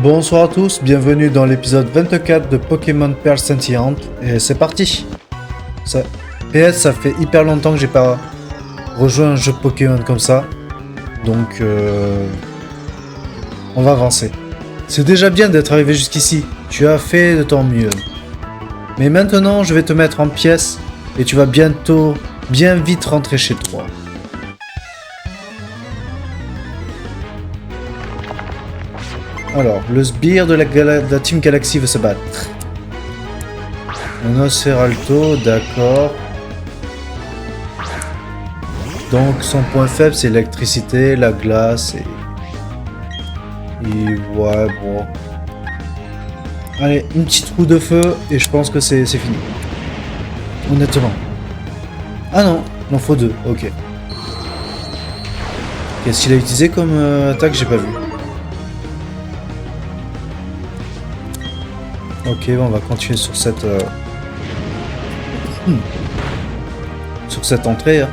Bonsoir à tous, bienvenue dans l'épisode 24 de Pokémon Perle Scintillante, et c'est parti. Ça fait hyper longtemps que j'ai pas rejoint un jeu Pokémon comme ça, donc on va avancer. C'est déjà bien d'être arrivé jusqu'ici, tu as fait de ton mieux. Mais maintenant je vais te mettre en pièces, et tu vas bientôt, bien vite rentrer chez toi. Alors, le sbire de la Team Galaxy veut se battre. Un Nosferalto, d'accord. Donc son point faible c'est l'électricité, la glace et ouais bon. Allez, une petite roue de feu et je pense que c'est fini. Honnêtement. Ah non, il en faut deux, ok. Qu'est-ce qu'il a utilisé comme attaque, j'ai pas vu. Ok, bon, on va continuer sur cette sur cette entrée. Hein.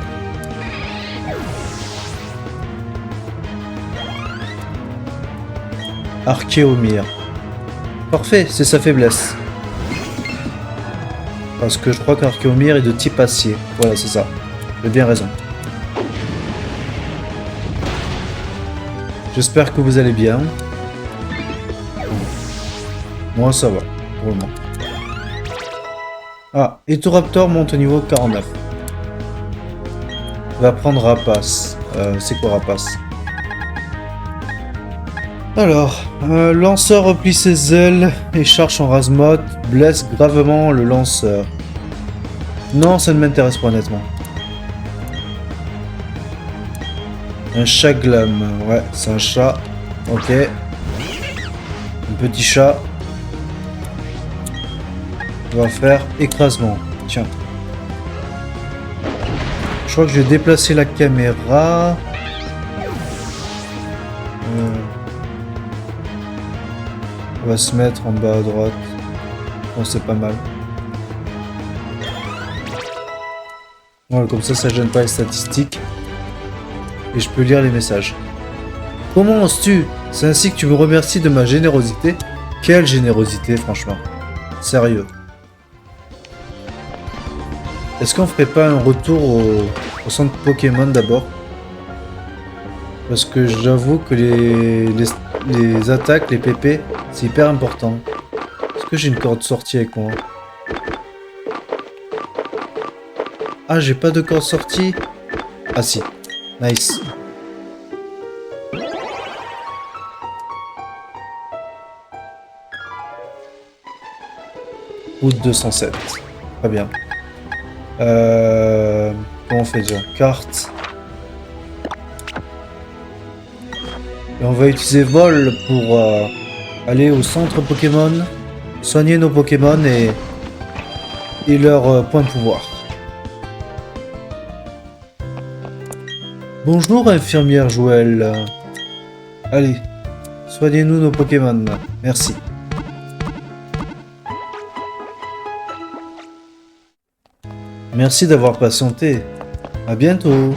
Archéomir. Parfait, c'est sa faiblesse. Parce que je crois qu'Archéomir est de type acier. Voilà, c'est ça. J'ai bien raison. J'espère que vous allez bien. Moi, ça va. Pour le moment. Ah, Etoraptor monte au niveau 49. Va prendre Rapace. C'est quoi Rapace? Alors, lanceur replie ses ailes et charge en Razmot, blesse gravement le lanceur. Non, ça ne m'intéresse pas honnêtement. Un chat glam, ouais, c'est un chat. Ok. Un petit chat. On va faire écrasement. Tiens. Je crois que je vais déplacer la caméra. On va se mettre en bas à droite. Bon, c'est pas mal. Voilà, comme ça gêne pas les statistiques. Et je peux lire les messages. Comment oses-tu? C'est ainsi que tu me remercies de ma générosité? Quelle générosité, franchement. Sérieux. Est-ce qu'on ferait pas un retour au centre Pokémon d'abord? Parce que j'avoue que les attaques, les PP, c'est hyper important. Est-ce que j'ai une corde sortie avec moi? Ah, j'ai pas de corde sortie? Ah si. Nice. Route 207. Très bien. Comment on fait déjà? Carte. Et on va utiliser vol pour aller au centre Pokémon, soigner nos Pokémon et leur point de pouvoir. Bonjour infirmière Joël. Allez, soignez-nous nos Pokémon. Merci. Merci d'avoir patienté. À bientôt.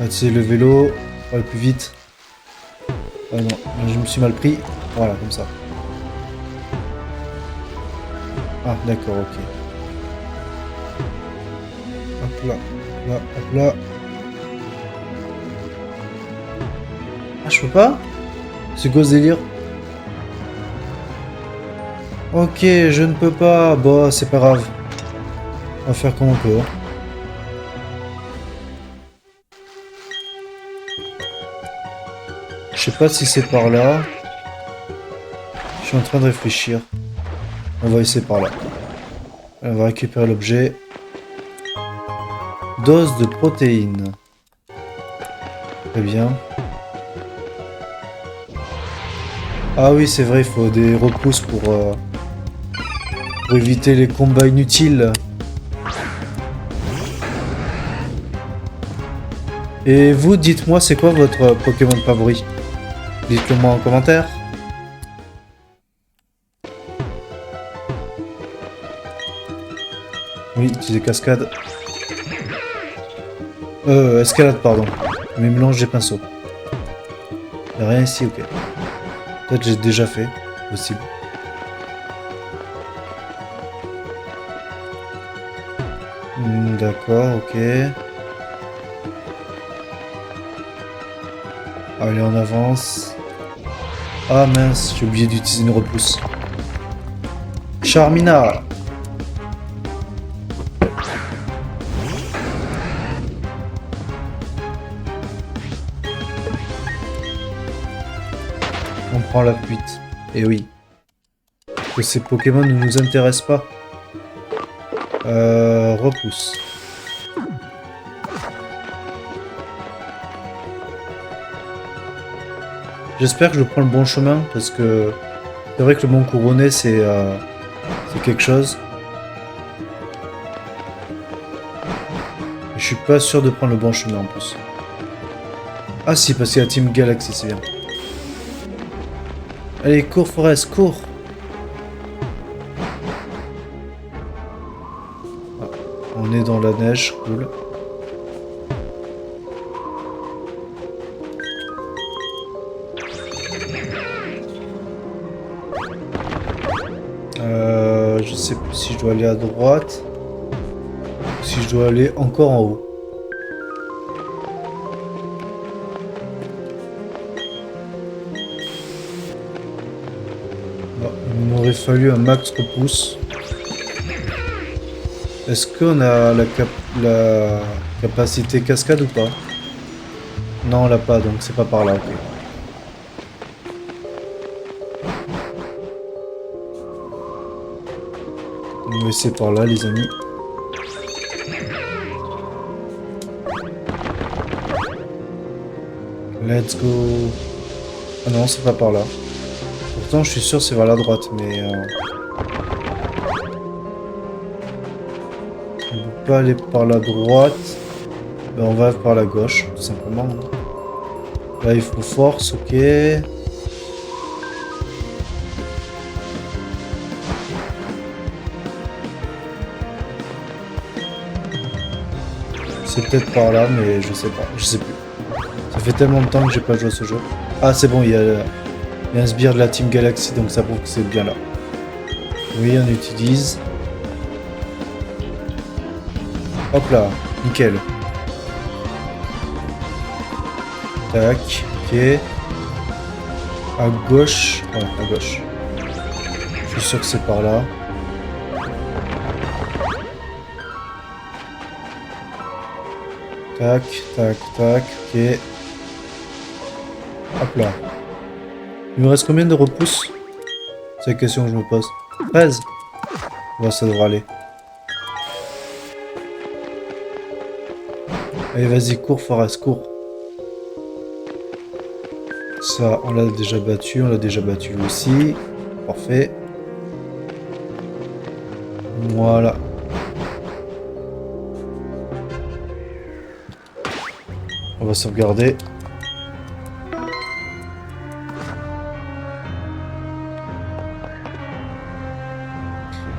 Ah, c'est le vélo. On va aller plus vite. Ah non, je me suis mal pris. Voilà, comme ça. Ah, d'accord, ok. Hop là, hop là, hop là. Ah, je peux pas? C'est quoi ce délire? Ok, je ne peux pas. Bon, c'est pas grave. On va faire comme on peut. Hein. Je sais pas si c'est par là. Je suis en train de réfléchir. On va essayer par là. On va récupérer l'objet. Dose de protéines. Très bien. Ah oui, c'est vrai, il faut des repousses pour éviter les combats inutiles. Et vous, dites-moi, c'est quoi votre Pokémon favori? Dites-le moi en commentaire. Oui, utiliser cascade. Escalade, pardon. Mais mélange des pinceaux. Y'a rien ici, ok. Peut-être j'ai déjà fait. Possible. D'accord, ok. Allez, on avance. Ah mince, j'ai oublié d'utiliser une repousse. Charmina. On prend la fuite. Et oui. Que ces Pokémon ne nous intéressent pas. Repousse. J'espère que je prends le bon chemin parce que c'est vrai que le Mont Couronné c'est quelque chose. Je suis pas sûr de prendre le bon chemin en plus. Ah si, parce qu'il y a Team Galaxy, c'est bien. Allez, cours Forest, cours. Ah, on est dans la neige, cool. Je sais plus si je dois aller à droite ou si je dois aller encore en haut. Bon, il m'aurait fallu un max repousse. Est-ce qu'on a la capacité cascade ou pas? Non, on l'a pas, donc c'est pas par là, ok. On va essayer par là, les amis. Let's go. Ah non, c'est pas par là. Pourtant, je suis sûr que c'est vers la droite, mais... on ne peut pas aller par la droite. Ben, on va par la gauche, tout simplement. Là, il faut force, ok. C'est peut-être par là, mais je sais pas, je sais plus. Ça fait tellement de temps que j'ai pas joué à ce jeu. Ah, c'est bon, il y a un sbire de la Team Galaxy, donc ça prouve que c'est bien là. Oui, on utilise. Hop là, nickel. Tac, ok. À gauche. Ouais, à gauche. Je suis sûr que c'est par là. Tac, tac, tac, ok. Hop là. Il me reste combien de repousses? C'est la question que je me pose. 13. Ouais, ça devrait aller. Allez, vas-y, cours, Forest, cours. Ça, on l'a déjà battu lui aussi. Parfait. Voilà. On va sauvegarder.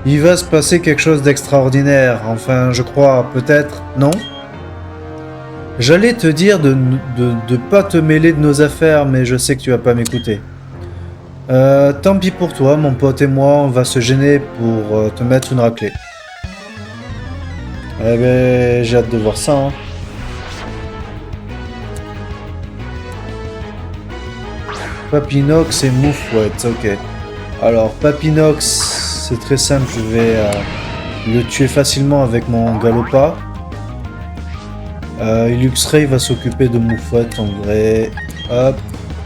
Il va se passer quelque chose d'extraordinaire. Enfin, je crois, peut-être. Non? J'allais te dire de pas te mêler de nos affaires, mais je sais que tu vas pas m'écouter. Tant pis pour toi, mon pote et moi, on va se gêner pour te mettre une raclée. Eh ben, j'ai hâte de voir ça, hein. Papinox et Moufouette, ok. Alors, Papinox, c'est très simple, je vais le tuer facilement avec mon Galopa. Luxray va s'occuper de Moufouette en vrai. Hop,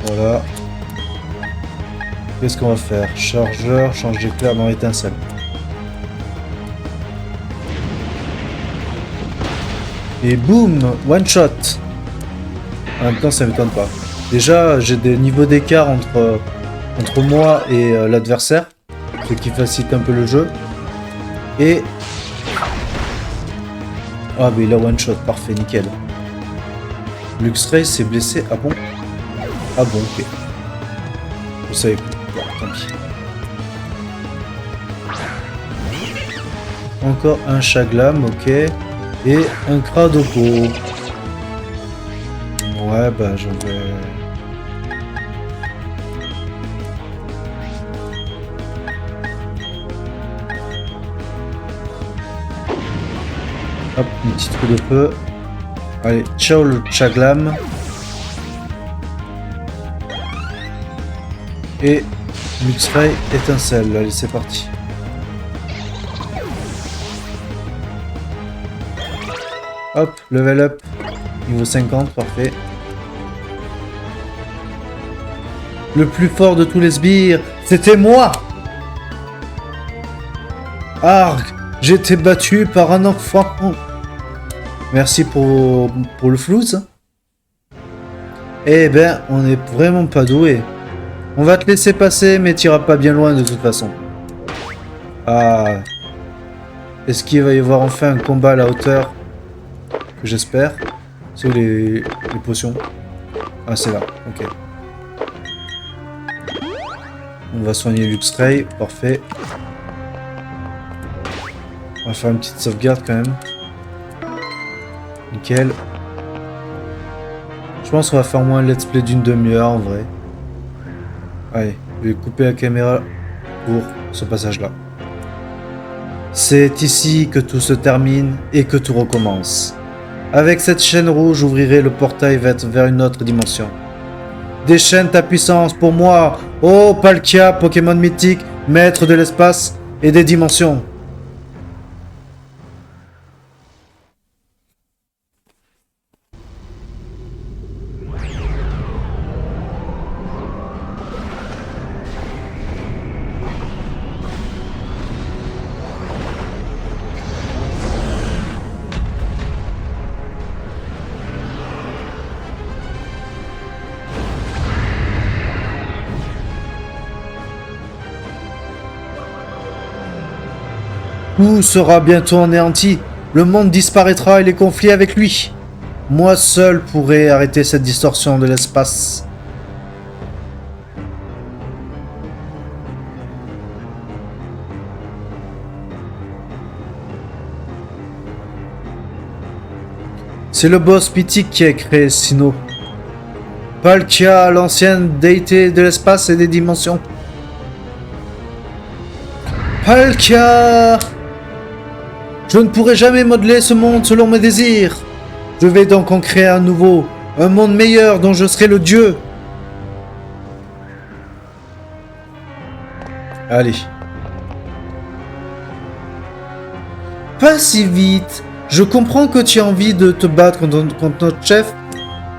voilà. Qu'est-ce qu'on va faire? Chargeur, change d'éclair dans étincelle. Et boum, one shot. En même temps, ça m'étonne pas. Déjà, j'ai des niveaux d'écart entre moi et l'adversaire, ce qui facilite un peu le jeu. Et... ah, mais il a one shot, parfait, nickel. Luxray s'est blessé, ah bon? Ah bon, ok. Je savais plus, bon, tant pis. Encore un Chaglam, ok. Et un Cradopo. Ouais, bah j'en vais... Hop, une petite trou de feu. Allez, ciao le Chaglam. Et Luxray étincelle. Allez, c'est parti. Hop, level up. Niveau 50, parfait. Le plus fort de tous les sbires, c'était moi! Arg, j'étais battu par un enfant. Merci pour le flouze. Eh ben, on n'est vraiment pas doué. On va te laisser passer, mais t'iras pas bien loin de toute façon. Ah. Est-ce qu'il va y avoir enfin un combat à la hauteur? Que j'espère. C'est où les potions? Ah, c'est là, ok. On va soigner Luxray, parfait. On va faire une petite sauvegarde quand même. Nickel. Je pense qu'on va faire au moins un let's play d'une demi-heure en vrai. Allez, je vais couper la caméra pour ce passage-là. C'est ici que tout se termine et que tout recommence. Avec cette chaîne rouge, j'ouvrirai le portail vers une autre dimension. Déchaîne ta puissance pour moi, ô Palkia, Pokémon mythique, maître de l'espace et des dimensions. Tout sera bientôt anéanti. Le monde disparaîtra et les conflits avec lui. Moi seul pourrai arrêter cette distorsion de l'espace. C'est le boss mythique qui a créé Sinnoh. Palkia, l'ancienne déité de l'espace et des dimensions. Palkia! Je ne pourrai jamais modeler ce monde selon mes désirs. Je vais donc en créer un nouveau, un monde meilleur dont je serai le dieu. Allez. Pas si vite. Je comprends que tu as envie de te battre contre notre chef,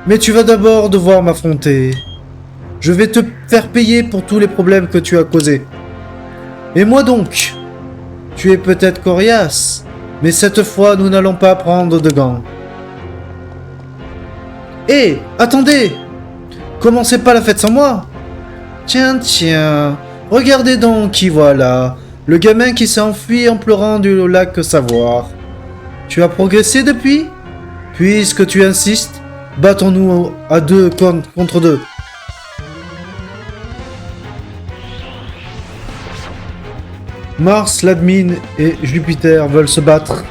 mais tu vas d'abord devoir m'affronter. Je vais te faire payer pour tous les problèmes que tu as causés. Et moi donc? Tu es peut-être coriace, mais cette fois, nous n'allons pas prendre de gants. Hé, attendez! Commencez pas la fête sans moi! Tiens, tiens, regardez donc qui voilà, le gamin qui s'est enfui en pleurant du lac Savoir. Tu as progressé depuis? Puisque tu insistes, battons-nous à deux contre deux. Mars, l'admin et Jupiter veulent se battre.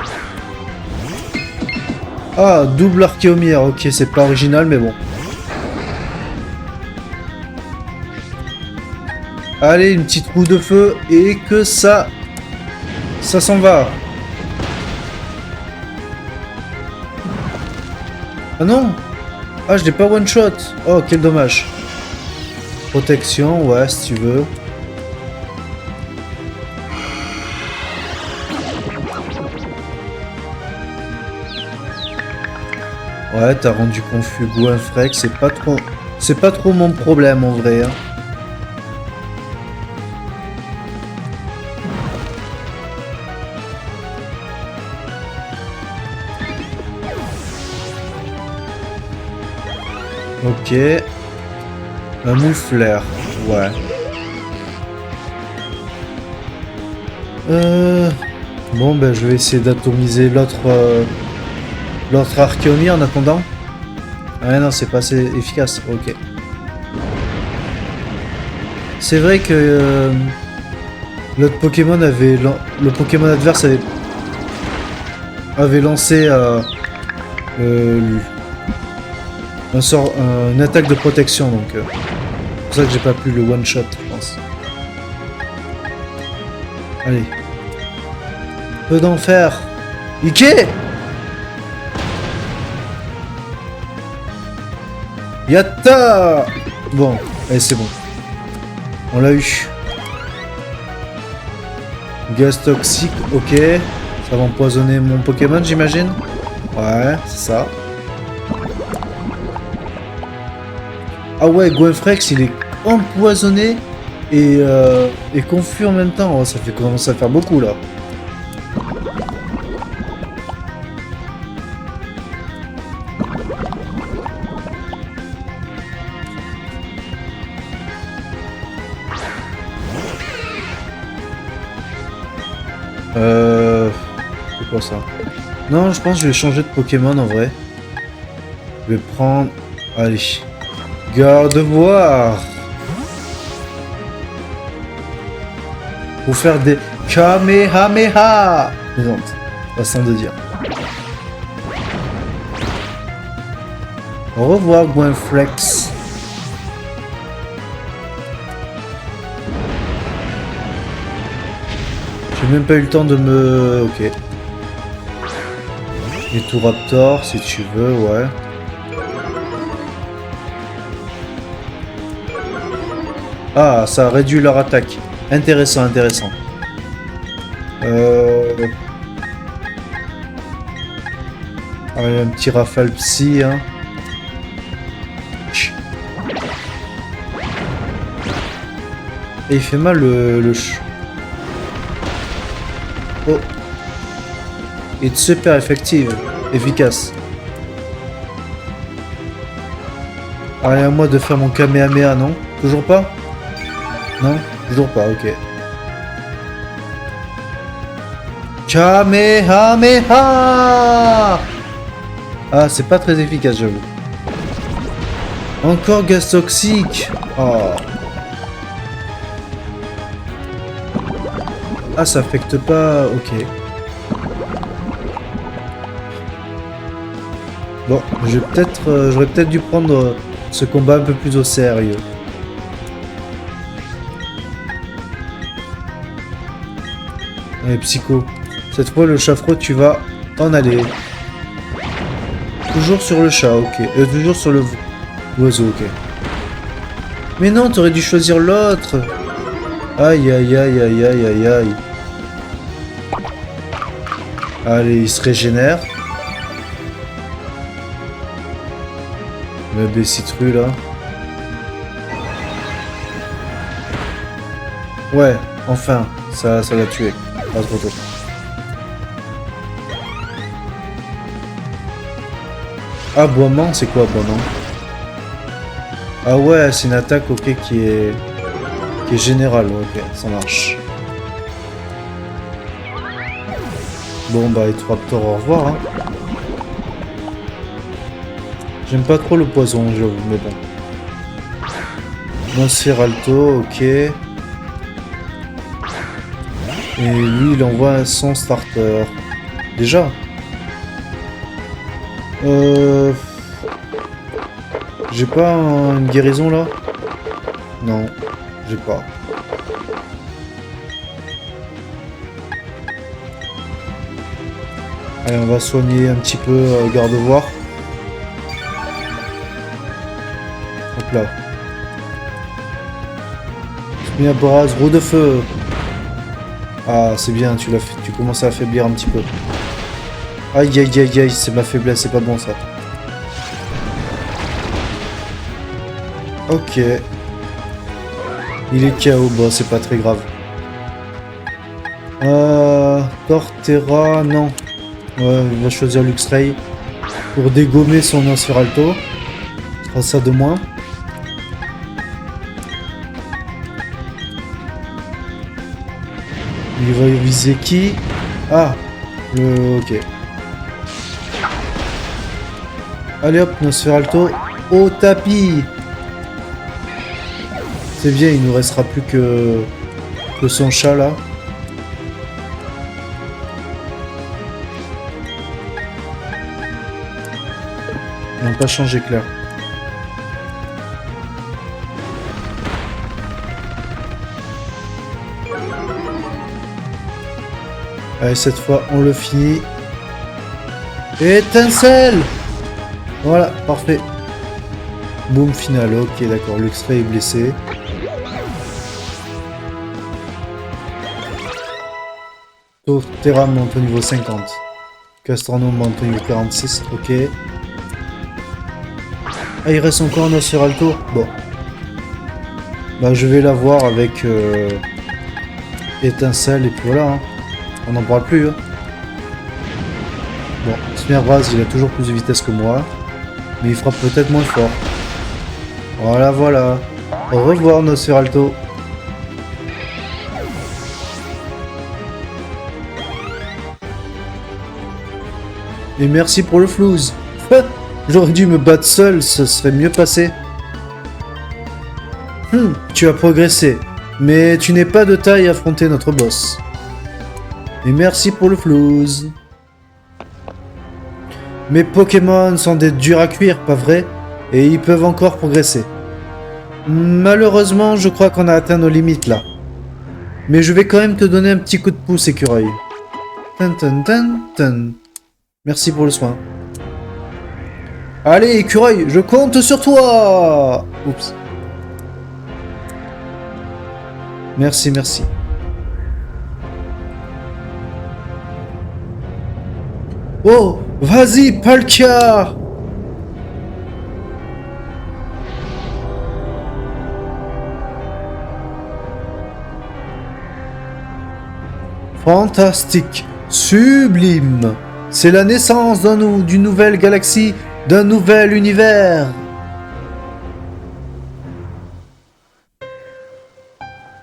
Ah, double archéomire, ok, c'est pas original, mais bon. Allez, une petite roue de feu, et que ça s'en va. Ah non. Ah, je l'ai pas one shot. Oh, quel dommage. Protection, ouais, si tu veux. Ouais, t'as rendu confus Gouinfrec, c'est pas trop mon problème en vrai. Hein. Ok. Un moufleur, ouais. Bon, ben je vais essayer d'atomiser l'autre archéomie en attendant. Ah non, c'est pas assez efficace, ok. C'est vrai que l'autre Pokémon avait... Le Pokémon adverse avait lancé Un sort, une attaque de protection, donc c'est pour ça que j'ai pas pu le one shot, je pense. Allez. Peu d'enfer. Ike. Yatta. Bon, allez, c'est bon. On l'a eu. Gaz toxique, ok. Ça va empoisonner mon Pokémon, j'imagine. Ouais, c'est ça. Ah ouais, Goinfrex, il est empoisonné et confus en même temps. Oh, ça fait commence à faire beaucoup là. C'est quoi ça? Non, je pense que je vais changer de Pokémon en vrai. Je vais prendre... Allez. Gardevoir. Pour faire des Kamehameha. Plaisante. Façon de dire. Au revoir, Goinfrex. J'ai même pas eu le temps de me... Ok. Et tout Raptor, si tu veux, ouais. Ah, ça a réduit leur attaque. Intéressant, intéressant. Allez, un petit rafale psy, hein. Et il fait mal le Oh. Il est super efficace. Allez, à moi de faire mon Kamehameha, non? Toujours pas? Non? Toujours pas, ok. Kamehameha! Ah, c'est pas très efficace, j'avoue. Encore gaz toxique. Oh. Ah, ça affecte pas... Ok. Bon, j'aurais peut-être dû prendre ce combat un peu plus au sérieux. Allez, Psycho. Cette fois, le chaffreux, tu vas en aller. Toujours sur le chat, ok. Toujours sur l'oiseau, ok. Mais non, t'aurais dû choisir l'autre. Aïe, aïe, aïe, aïe, aïe, aïe, aïe. Allez, il se régénère. Le Bécitru, là. Ouais, enfin, ça l'a tué. Pas trop tôt. Aboiement, c'est quoi aboiement? Ah ouais, c'est une attaque, ok, qui est générale, ok, ça marche. Bon bah, Raptor, au revoir, hein. J'aime pas trop le poison, j'avoue, mais bon. Nosferalto, ok. Et lui, il envoie son starter. Déjà. J'ai pas une guérison là? Non, j'ai pas. Allez, on va soigner un petit peu Gardevoir. Hop là. Mets à Boraz, roue de feu. Ah, c'est bien, tu commences à affaiblir un petit peu. Aïe aïe aïe aïe, c'est ma faiblesse, c'est pas bon ça. Ok. Il est KO, bon c'est pas très grave. Torterra, non. Ouais, il va choisir Luxray pour dégommer son Nosferalto. Ce sera ça de moins. Il va viser qui? Ah, ok. Allez hop, Nosferalto au tapis. C'est bien, il nous restera plus que son chat là. Ils n'ont pas changé, Claire. Allez, cette fois, on le finit. Étincelle! Voilà, parfait. Boom final, ok, d'accord. Luxray est blessé. Terra monte au niveau 50. Castorno monte au niveau 46, ok. Ah, il reste encore un Nosferalto. Bon. Bah, je vais la voir avec Étincelle et puis voilà. Hein. On n'en parle plus. Hein. Bon, Smeargras, il a toujours plus de vitesse que moi. Mais il frappe peut-être moins fort. Voilà, voilà. Au revoir, Nosferalto. Et merci pour le flouze. J'aurais dû me battre seul, ça serait mieux passé. Tu as progressé, mais tu n'es pas de taille à affronter notre boss. Et merci pour le flouze. Mes Pokémon sont des durs à cuire, pas vrai? Et ils peuvent encore progresser. Malheureusement, je crois qu'on a atteint nos limites là. Mais je vais quand même te donner un petit coup de pouce, écureuil. Merci pour le soin. Allez, écureuil, je compte sur toi! Oups. Merci, merci. Oh, vas-y, Palkia! Fantastique, sublime. C'est la naissance d'une nouvelle galaxie, d'un nouvel univers.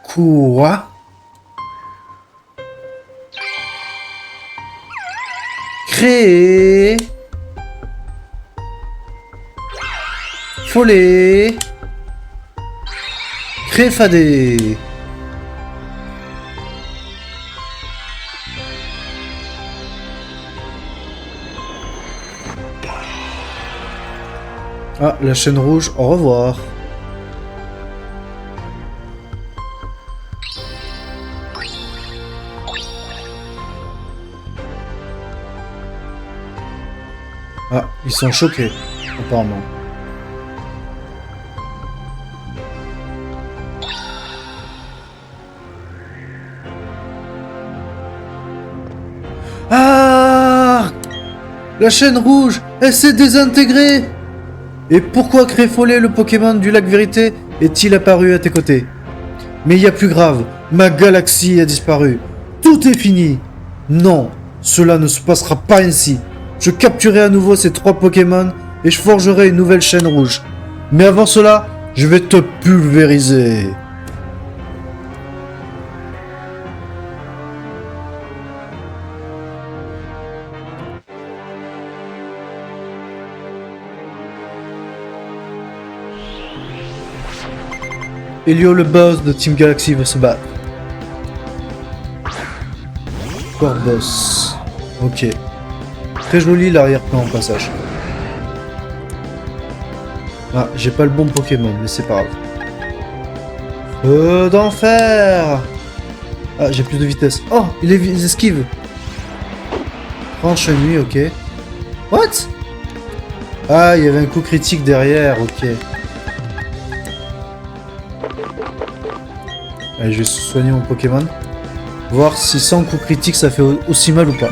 Quoi? Créer. Follet. Créfadé. Ah, la chaîne rouge, au revoir. Ah, ils sont choqués, apparemment. Ah! La chaîne rouge, elle s'est désintégrée! Et pourquoi Créfollet, le Pokémon du lac Vérité, est-il apparu à tes côtés? Mais il y a plus grave, ma galaxie a disparu. Tout est fini. Non, cela ne se passera pas ainsi. Je capturerai à nouveau ces 3 Pokémon et je forgerai une nouvelle chaîne rouge. Mais avant cela, je vais te pulvériser. Elio, le boss de Team Galaxy, va se battre. Core boss. Ok. Très joli l'arrière-plan en passage. Ah, j'ai pas le bon Pokémon, mais c'est pas grave. Feu d'enfer! Ah, j'ai plus de vitesse. Oh, il esquive. Franche nuit, ok. What? Ah, il y avait un coup critique derrière, ok. Allez, je vais soigner mon Pokémon. Voir si sans coup critique ça fait aussi mal ou pas.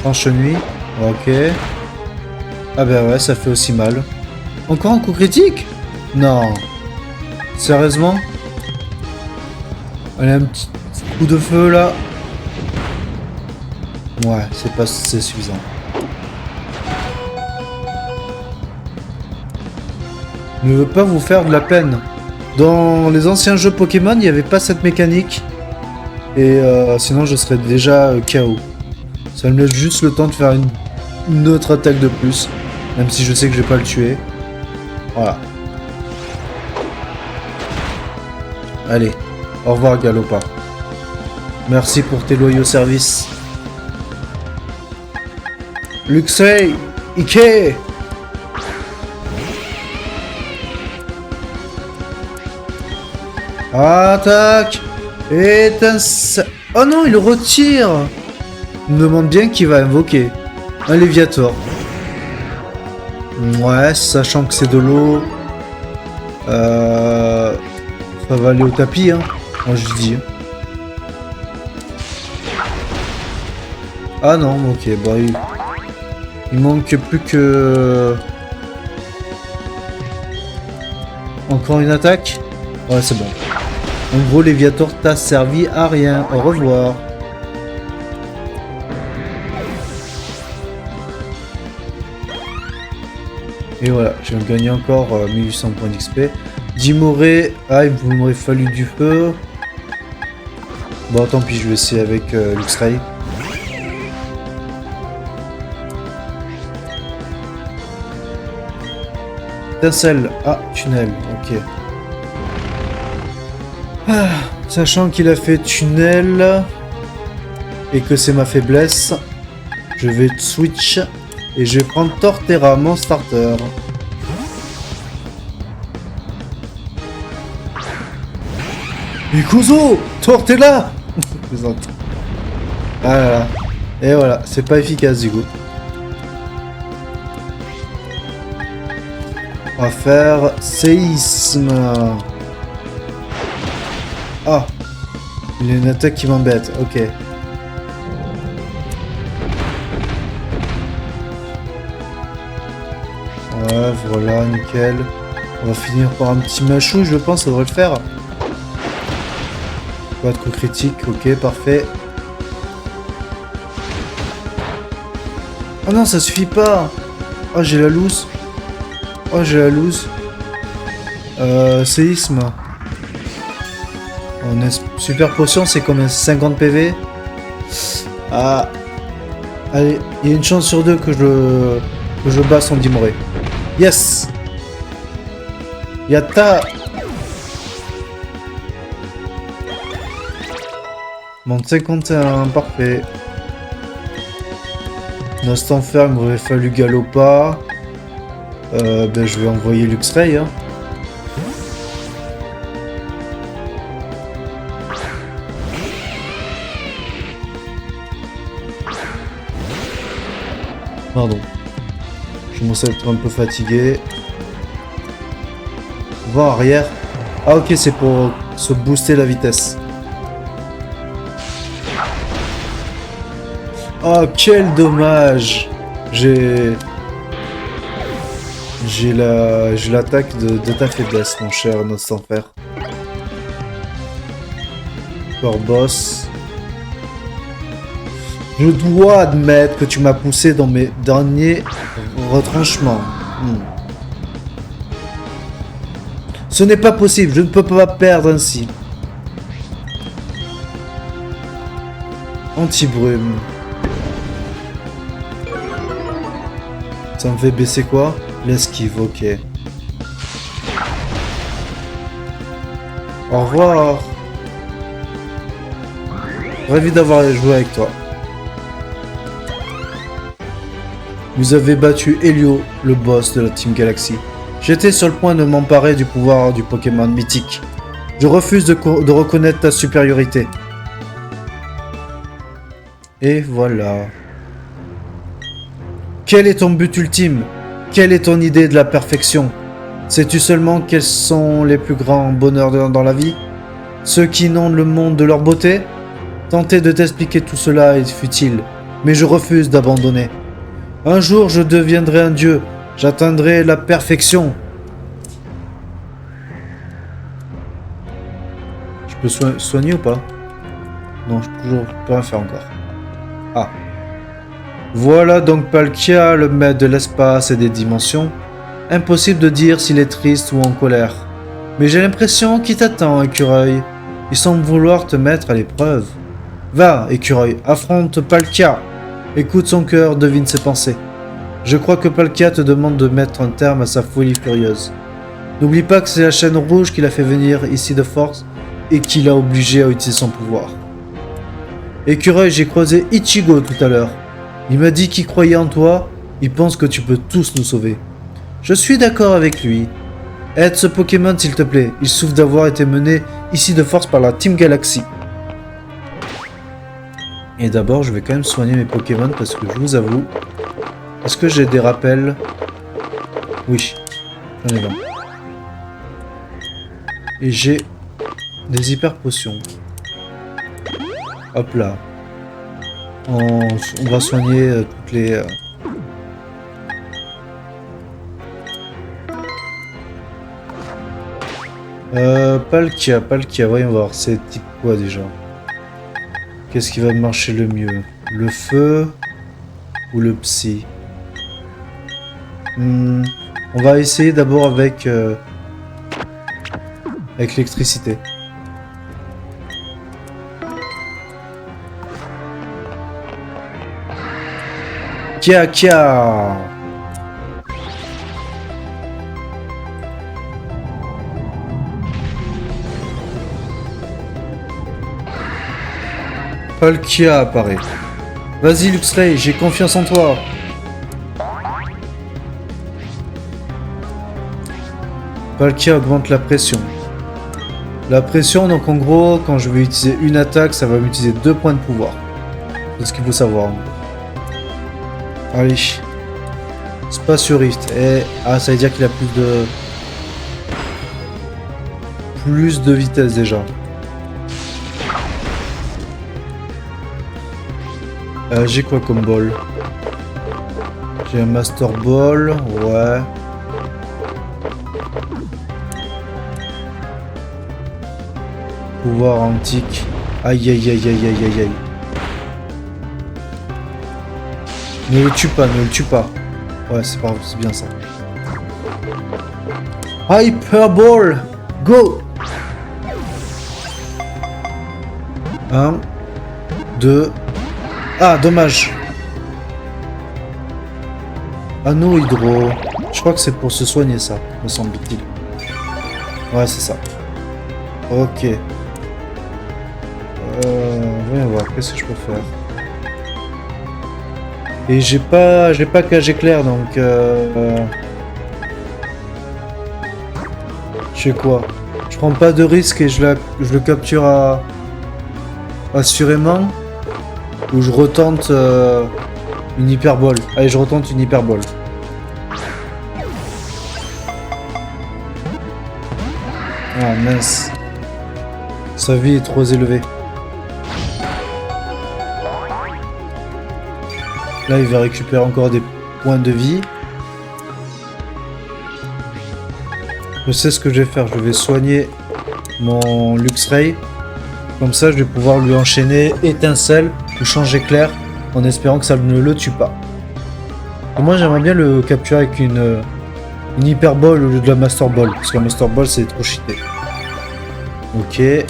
Franche nuit. Ok. Ah ben ouais, ça fait aussi mal. Encore un coup critique? Non. Sérieusement? Allez, un petit coup de feu là. Ouais, c'est suffisant. Ne veux pas vous faire de la peine. Dans les anciens jeux Pokémon, il n'y avait pas cette mécanique. Et sinon, je serais déjà KO. Ça me laisse juste le temps de faire une autre attaque de plus. Même si je sais que je vais pas le tuer. Voilà. Allez. Au revoir, Galopa. Merci pour tes loyaux services. Luxray, Ike. Attaque. Étincelle. Oh non, il le retire. Il me demande bien qui va invoquer. Un Léviator. Ouais, sachant que c'est de l'eau. Ça va aller au tapis, hein. Moi je dis. Ah non, ok, bah il manque plus que... Encore une attaque? Ouais, c'est bon. En gros, Léviator t'a servi à rien. Au revoir. Et voilà, j'ai gagné encore 1800 points d'XP. Dimoré, ah, il m'aurait fallu du feu. Bon, tant pis, je vais essayer avec Luxray. Étincelle, ah, tunnel, ok. Ah, sachant qu'il a fait tunnel et que c'est ma faiblesse, je vais switch et je vais prendre Torterra, mon starter. Ikuzo, Torterra. Ah là là. Et voilà, c'est pas efficace du coup. On va faire séisme. Ah, il y a une attaque qui m'embête, ok. Ouais, voilà, nickel. On va finir par un petit machou, je pense, ça devrait le faire. Pas de coup critique, ok, parfait. Oh non, ça suffit pas. Oh, j'ai la loose. Oh, j'ai la loose. Séisme. On est super potion, c'est combien? 50 PV. Ah. Allez, il y a une chance sur deux que je bats son Dimoré. Yes. Yatta. Monte 51, parfait. Nostan ferme, il aurait fallu Galopa. Ben je vais envoyer Luxray, hein. Pardon. Je commence à être un peu fatigué. Va arrière. Ah ok, c'est pour se booster la vitesse. Oh quel dommage. J'ai l'attaque de ta faiblesse, mon cher Nostan Fer. Corps boss. Je dois admettre que tu m'as poussé dans mes derniers retranchements. Ce n'est pas possible, je ne peux pas perdre ainsi. Anti-brume. Ça me fait baisser quoi? L'esquive, ok. Au revoir. Ravi d'avoir joué avec toi. Vous avez battu Helio, le boss de la Team Galaxy. J'étais sur le point de m'emparer du pouvoir du Pokémon mythique. Je refuse de reconnaître ta supériorité. Et voilà. Quel est ton but ultime? Quelle est ton idée de la perfection? Sais-tu seulement quels sont les plus grands bonheurs dans la vie? Ceux qui inondent le monde de leur beauté? Tenter de t'expliquer tout cela est futile, mais je refuse d'abandonner. Un jour, je deviendrai un dieu. J'atteindrai la perfection. Je peux soigner ou pas? Non, je peux toujours pas rien faire encore. Ah. Voilà donc Palkia, le maître de l'espace et des dimensions. Impossible de dire s'il est triste ou en colère. Mais j'ai l'impression qu'il t'attend, écureuil. Il semble vouloir te mettre à l'épreuve. Va, écureuil, affronte Palkia. Écoute son cœur, devine ses pensées. Je crois que Palkia te demande de mettre un terme à sa folie furieuse. N'oublie pas que c'est la chaîne rouge qui l'a fait venir ici de force et qui l'a obligé à utiliser son pouvoir. Écureuil, j'ai croisé Ichigo tout à l'heure. Il m'a dit qu'il croyait en toi, il pense que tu peux tous nous sauver. Je suis d'accord avec lui. Aide ce Pokémon s'il te plaît, il souffre d'avoir été mené ici de force par la Team Galaxy. Et d'abord, je vais quand même soigner mes Pokémon parce que je vous avoue... Est-ce que j'ai des rappels? Oui, j'en ai 20. Et j'ai des hyper potions. Hop là. On va soigner toutes les... Palkia, voyons voir, c'est type quoi déjà? Qu'est-ce qui va marcher le mieux? Le feu ou le psy? On va essayer d'abord avec l'électricité. Kia! Palkia apparaît. Vas-y Luxray, j'ai confiance en toi. Palkia augmente la pression. La pression, donc en gros, quand je vais utiliser une attaque, ça va m'utiliser 2 points de pouvoir. C'est ce qu'il faut savoir. Allez. Spatio Rift. Et... Ah, ça veut dire qu'il a plus de vitesse déjà. J'ai quoi comme ball? J'ai un Master Ball, ouais. Pouvoir antique. Aïe. Ne le tue pas. Ouais, c'est bien ça. Hyper Ball! Go! 1, 2... Ah, dommage. Anneau hydro. Je crois que c'est pour se soigner ça, me semble-t-il. Ouais, c'est ça. Ok. Voyons voir, qu'est-ce que je peux faire. Et j'ai pas cage éclair, donc je sais quoi. Je prends pas de risque et je le capture assurément. Ou je retente une hyperbole. Allez, je retente une hyperbole. Ah mince. Sa vie est trop élevée. Là, il va récupérer encore des points de vie. Je sais ce que je vais faire. Je vais soigner mon Luxray. Comme ça, je vais pouvoir lui enchaîner étincelle ou changer éclair en espérant que ça ne le tue pas. Et moi, j'aimerais bien le capturer avec une Hyper Ball au lieu de la Master Ball. Parce qu'un Master Ball, c'est trop cheaté. Ok. Je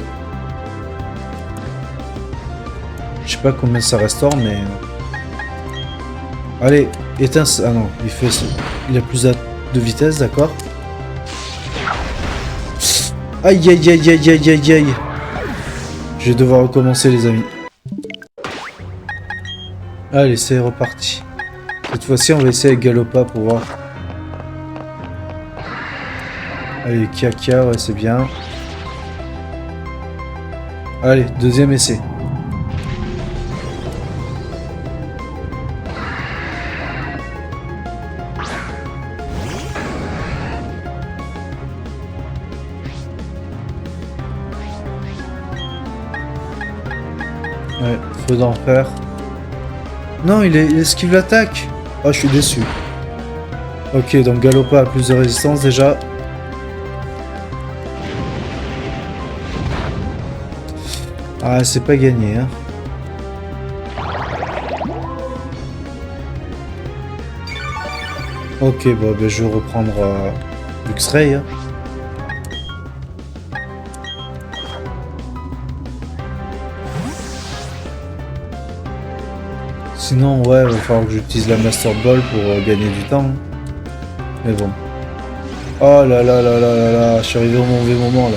sais pas combien ça restaure, mais... Allez, étincelle... Ah non, il a plus de vitesse, d'accord. Aïe. Je vais devoir recommencer, les amis. Allez, c'est reparti. Cette fois-ci, on va essayer avec Galopa pour voir. Allez, Kia, ouais, c'est bien. Allez, deuxième essai. Ouais, feu d'enfer. Non, il esquive l'attaque. Oh, je suis déçu. Ok, donc Galopa a plus de résistance déjà. Ah, c'est pas gagné, hein. Ok, bon, ben, je vais reprendre Luxray. Hein. Sinon, ouais, il va falloir que j'utilise la Master Ball pour gagner du temps. Mais bon. Oh là, je suis arrivé au mauvais moment, là.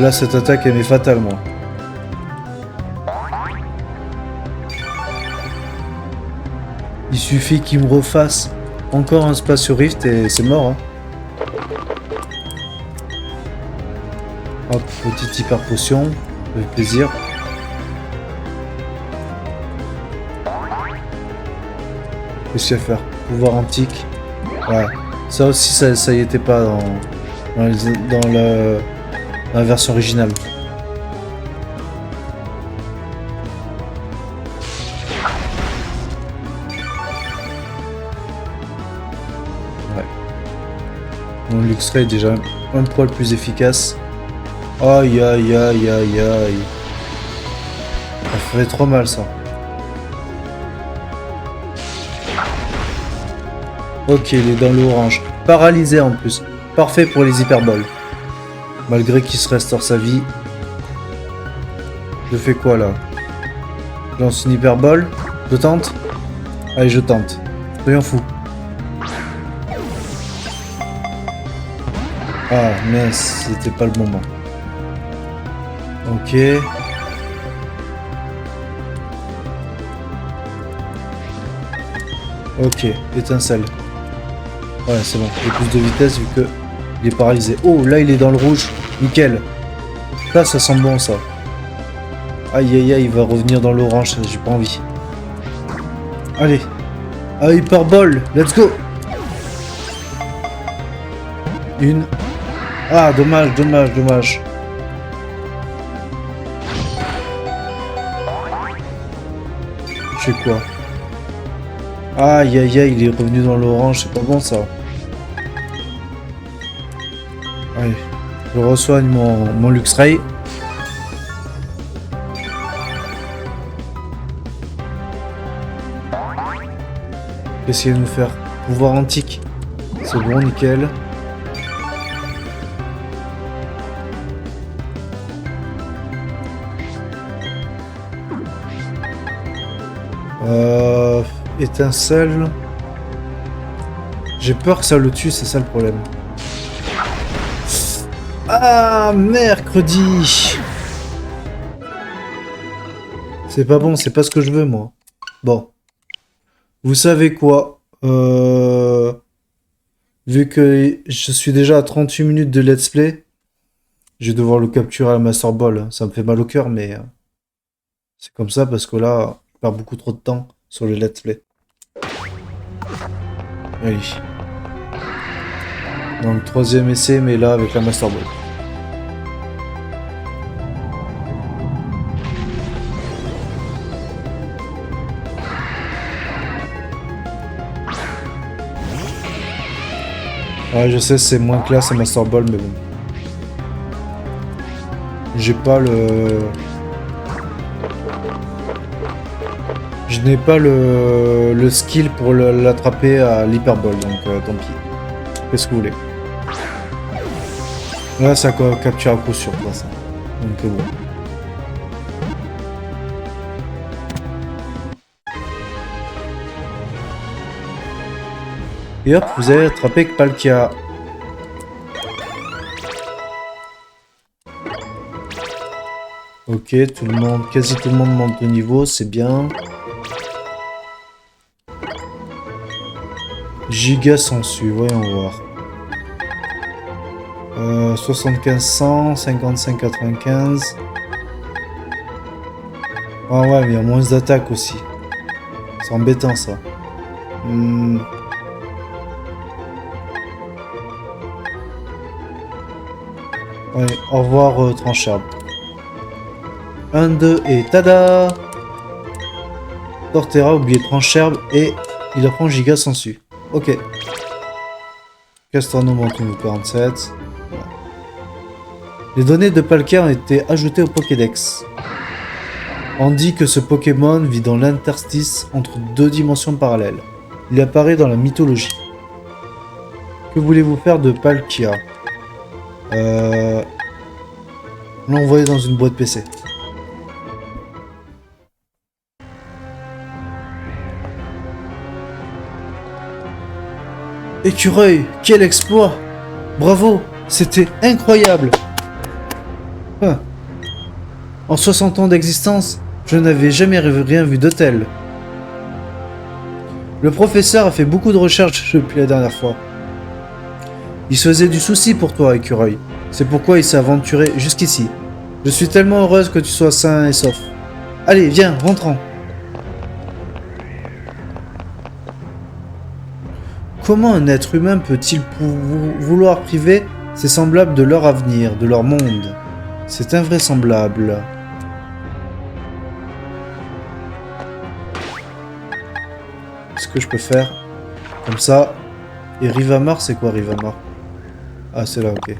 Là, cette attaque, elle m'est fatale, moi. Il suffit qu'il me refasse encore un Spatio Rift et c'est mort. Hein. Hop, petite hyper potion. Ça fait plaisir. Qu'est-ce qu'il y a à faire? Pouvoir antique. Voilà. Ça aussi, ça y était pas dans la version originale. Ouais. Mon Luxray est déjà un poil plus efficace. Aïe aïe aïe aïe aïe. Ça fait trop mal ça. Ok, il est dans l'orange. Paralysé en plus. Parfait pour les hyperboles. Malgré qu'il se restaure sa vie. Je fais quoi là? Je lance une hyperbole. Je tente? Allez, je tente. Soyons fous. Ah, mince, c'était pas le moment. Ok. Ok, étincelle. Ouais, c'est bon. J'ai plus de vitesse vu que il est paralysé. Oh, là, il est dans le rouge. Nickel. Là, ça sent bon, ça. Aïe, aïe, aïe, il va revenir dans l'orange. J'ai pas envie. Allez. Ah, hyperbole. Let's go. Une. Ah, dommage, dommage, dommage. Je fais quoi? Aïe, aïe, aïe, il est revenu dans l'orange. C'est pas bon, ça. Allez, je reçoigne mon Luxray. Qu'est-ce qu'il va nous faire? Pouvoir antique. C'est bon, nickel. Étincelle. J'ai peur que ça le tue, c'est ça le problème. Ah, mercredi. C'est pas bon, c'est pas ce que je veux, moi. Bon. Vous savez quoi? Vu que je suis déjà à 38 minutes de let's play, je vais devoir le capturer à la Master Ball. Ça me fait mal au cœur, mais c'est comme ça parce que là, je perds beaucoup trop de temps sur le let's play. Allez. Donc, troisième essai, mais là, avec la Master Ball. Ouais, je sais, c'est moins classe à Master Ball, mais bon. J'ai pas le... Je n'ai pas le skill pour l'attraper à l'hyperbole, donc tant pis. Qu'est-ce que vous voulez? Là, ça capture à coup sûr, quoi, ça. Donc bon. Et hop, vous avez attrapé Palkia. Ok, tout le monde, quasi tout le monde monte de niveau, c'est bien. Giga Sensu, voyons voir. 75 100, 55 95. Ah ouais, mais il y a moins d'attaques aussi. C'est embêtant ça. Ouais, au revoir Trancherbe. 1, 2 et tada! Torterra, oublié Trancherbe et il apprend Giga Sensu. Ok. Castorno monte niveau 47. Voilà. Les données de Palkia ont été ajoutées au Pokédex. On dit que ce Pokémon vit dans l'interstice entre deux dimensions parallèles. Il apparaît dans la mythologie. Que voulez-vous faire de Palkia? L'envoyer dans une boîte PC. Écureuil, quel exploit! Bravo, c'était incroyable! Hein. En 60 ans d'existence, je n'avais jamais rien vu de tel. Le professeur a fait beaucoup de recherches depuis la dernière fois. Il se faisait du souci pour toi, Écureuil. C'est pourquoi il s'est aventuré jusqu'ici. Je suis tellement heureuse que tu sois sain et sauf. Allez, viens, rentrons. Comment un être humain peut-il vouloir priver ses semblables de leur avenir, de leur monde? C'est invraisemblable. Qu'est-ce que je peux faire? Comme ça. Et Rivamar, c'est quoi Rivamar? Ah, c'est là, ok.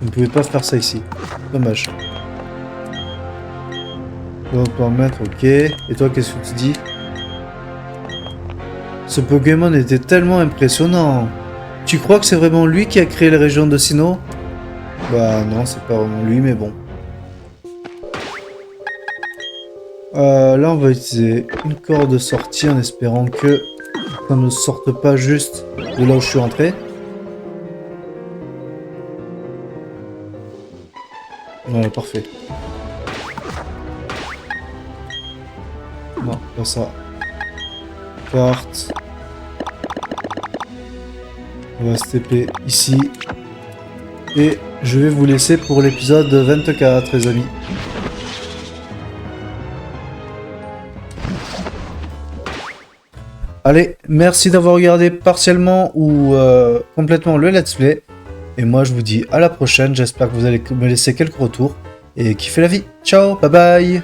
Vous ne pouvez pas faire ça ici. Dommage. On va pouvoir mettre, ok. Et toi, qu'est-ce que tu dis? Ce Pokémon était tellement impressionnant. Tu crois que c'est vraiment lui qui a créé les régions de Sinnoh? Bah non, c'est pas vraiment lui, mais bon. Là, on va utiliser une corde de sortie en espérant que ça ne sorte pas juste de là où je suis entré. Voilà, parfait. Non, pas ça. Carte. On va se TP ici. Et je vais vous laisser pour l'épisode 24, les amis. Allez, merci d'avoir regardé partiellement ou complètement le let's play. Et moi, je vous dis à la prochaine. J'espère que vous allez me laisser quelques retours. Et kiffer la vie. Ciao, bye bye.